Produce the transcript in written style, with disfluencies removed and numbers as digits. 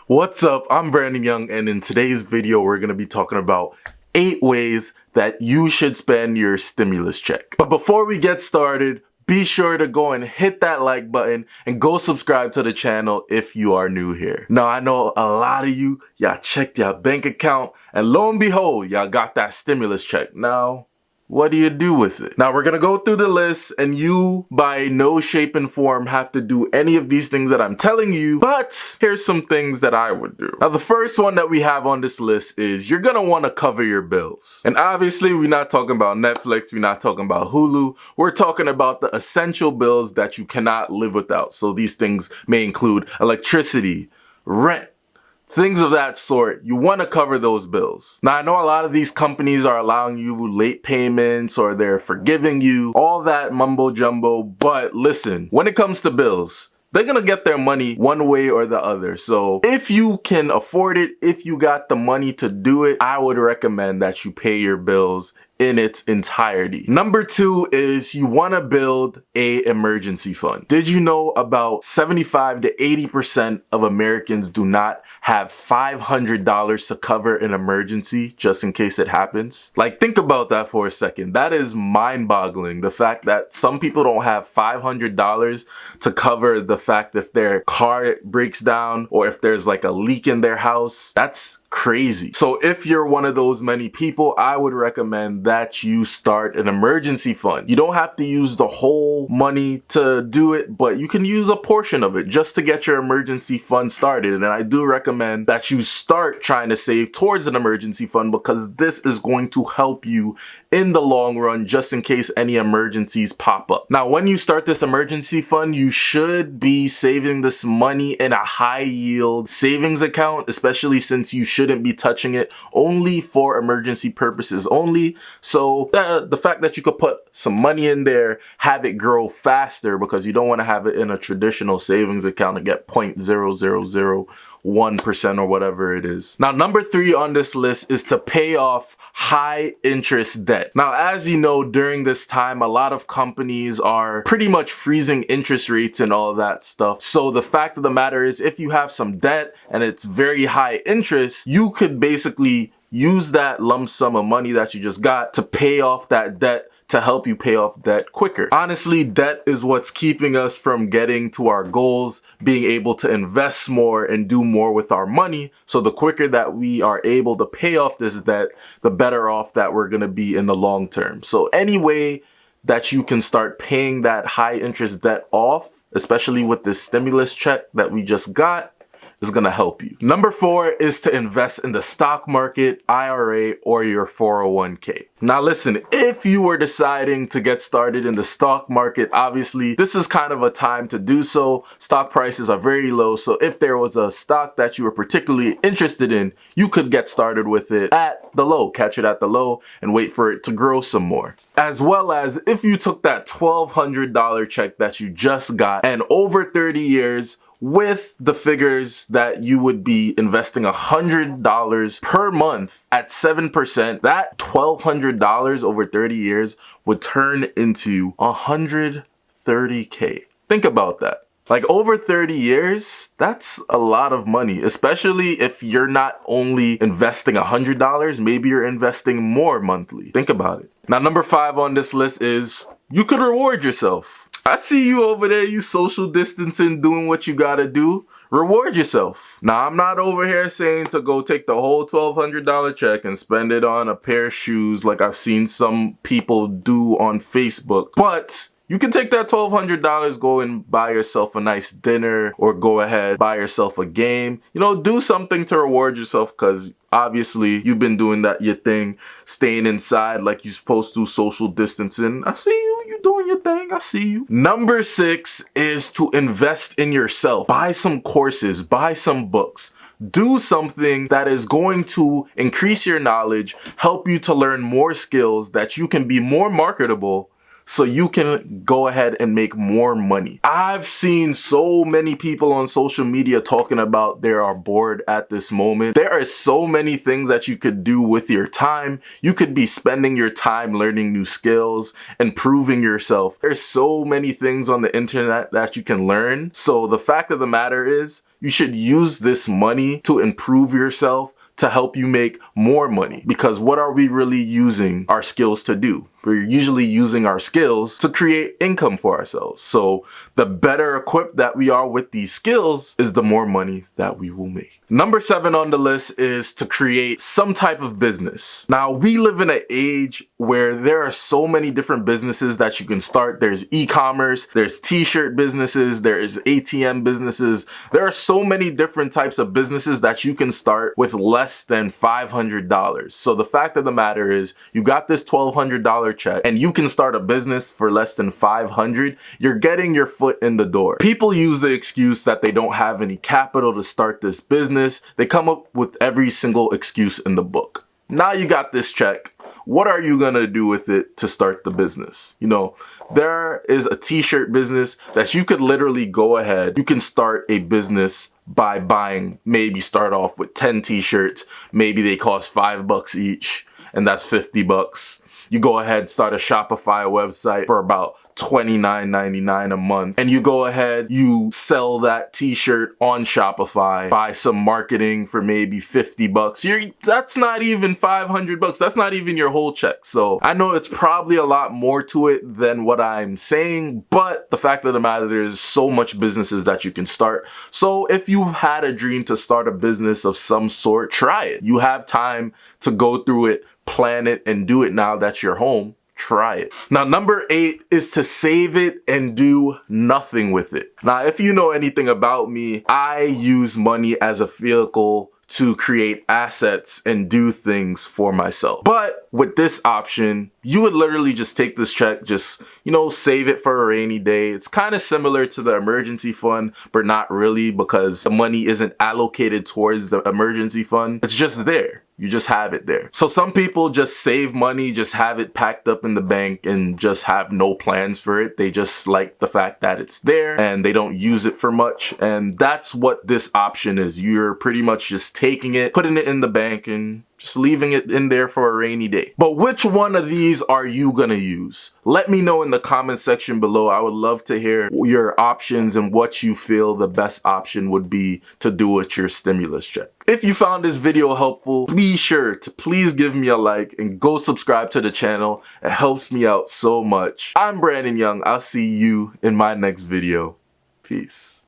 What's up? I'm Brandon Young, and in today's video, we're going to be talking about 8 ways that you should spend your stimulus check. But before we get started, be sure to go and hit that like button and go subscribe to the channel if you are new here. Now, I know a lot of y'all checked your bank account, and lo and behold, y'all got that stimulus check. Now, what do you do with it? Now we're gonna go through the list, and you by no shape and form have to do any of these things that I'm telling you, but here's some things that I would do. Now the first one that we have on this list is you're gonna wanna cover your bills. And obviously we're not talking about Netflix, we're not talking about Hulu, we're talking about the essential bills that you cannot live without. So these things may include electricity, rent, things of that sort. You want to cover those bills. Now, I know a lot of these companies are allowing you late payments or they're forgiving you, all that mumbo jumbo, but listen, when it comes to bills, they're gonna get their money one way or the other. So if you can afford it, if you got the money to do it, I would recommend that you pay your bills in its entirety. Number 2 is you want to build a emergency fund. Did you know about 75 to 80% of Americans do not have $500 to cover an emergency just in case it happens? Like, think about that for a second. That is mind-boggling. The fact that some people don't have $500 to cover the fact if their car breaks down or if there's like a leak in their house. That's crazy. So if you're one of those many people, I would recommend that you start an emergency fund. You don't have to use the whole money to do it, but you can use a portion of it just to get your emergency fund started. And I do recommend that you start trying to save towards an emergency fund because this is going to help you in the long run just in case any emergencies pop up. Now, when you start this emergency fund, you should be saving this money in a high yield savings account, especially since you shouldn't be touching it, only for emergency purposes only. So the fact that you could put some money in there, have it grow faster because you don't want to have it in a traditional savings account and get 0.0001% or whatever it is. Now, number 3 on this list is to pay off high interest debt. Now, as you know, during this time, a lot of companies are pretty much freezing interest rates and all of that stuff. So the fact of the matter is, if you have some debt and it's very high interest, you could basically use that lump sum of money that you just got to pay off that debt, to help you pay off debt quicker. Honestly, debt is what's keeping us from getting to our goals, being able to invest more and do more with our money. So the quicker that we are able to pay off this debt, the better off that we're gonna be in the long term. So any way that you can start paying that high interest debt off, especially with this stimulus check that we just got, is gonna help you. Number 4 is to invest in the stock market, IRA, or your 401k. Now listen, if you were deciding to get started in the stock market, obviously this is kind of a time to do so. Stock prices are very low, so if there was a stock that you were particularly interested in, you could get started with it at the low, catch it at the low, and wait for it to grow some more. As well as if you took that $1,200 check that you just got, and over 30 years, with the figures that you would be investing $100 per month at 7%, that $1,200 over 30 years would turn into $130K. Think about that. Like, over 30 years, that's a lot of money, especially if you're not only investing $100, maybe you're investing more monthly. Think about it. Now, number 5 on this list is you could reward yourself. I see you over there, you social distancing, doing what you gotta do. Reward yourself. Now, I'm not over here saying to go take the whole $1,200 check and spend it on a pair of shoes like I've seen some people do on Facebook, but you can take that $1,200, go and buy yourself a nice dinner, or go ahead, buy yourself a game. You know, do something to reward yourself, because obviously you've been doing that your thing, staying inside like you're supposed to, social distancing. I see you, you doing your thing, I see you. Number 6 is to invest in yourself. Buy some courses, buy some books. Do something that is going to increase your knowledge, help you to learn more skills that you can be more marketable, so you can go ahead and make more money. I've seen so many people on social media talking about they are bored at this moment. There are so many things that you could do with your time. You could be spending your time learning new skills, improving yourself. There's so many things on the internet that you can learn. So the fact of the matter is, you should use this money to improve yourself, to help you make more money. Because what are we really using our skills to do? We're usually using our skills to create income for ourselves. So the better equipped that we are with these skills is the more money that we will make. Number 7 on the list is to create some type of business. Now, we live in an age where there are so many different businesses that you can start. There's e-commerce, there's t-shirt businesses, there's ATM businesses. There are so many different types of businesses that you can start with less than $500. So the fact of the matter is, you got this $1,200 check and you can start a business for less than $500. You're getting your foot in the door. People use the excuse that they don't have any capital to start this business. They come up with every single excuse in the book. Now you got this check. What are you gonna do with it to start the business? You know, there is a t-shirt business that you could literally go ahead. You can start a business by buying, maybe start off with 10 t-shirts. Maybe they cost $5 each, and that's $50. You go ahead, start a Shopify website for about $29.99 a month. And you go ahead, you sell that t-shirt on Shopify, buy some marketing for maybe $50. That's not even $500. That's not even your whole check. So I know it's probably a lot more to it than what I'm saying, but the fact of the matter, there's so much businesses that you can start. So if you've had a dream to start a business of some sort, try it. You have time to go through it, plan it, and do it now that you're home. Try it. Now, number 8 is to save it and do nothing with it. Now, if you know anything about me, I use money as a vehicle to create assets and do things for myself. But with this option, you would literally just take this check, just, save it for a rainy day. It's kind of similar to the emergency fund, but not really, because the money isn't allocated towards the emergency fund. It's just there. You just have it there. So some people just save money, just have it packed up in the bank and just have no plans for it. They just like the fact that it's there and they don't use it for much. And that's what this option is. You're pretty much just taking it, putting it in the bank, and just leaving it in there for a rainy day. But which one of these are you gonna use? Let me know in the comment section below. I would love to hear your options and what you feel the best option would be to do with your stimulus check. If you found this video helpful, be sure to please give me a like and go subscribe to the channel. It helps me out so much. I'm Brandon Young. I'll see you in my next video. Peace.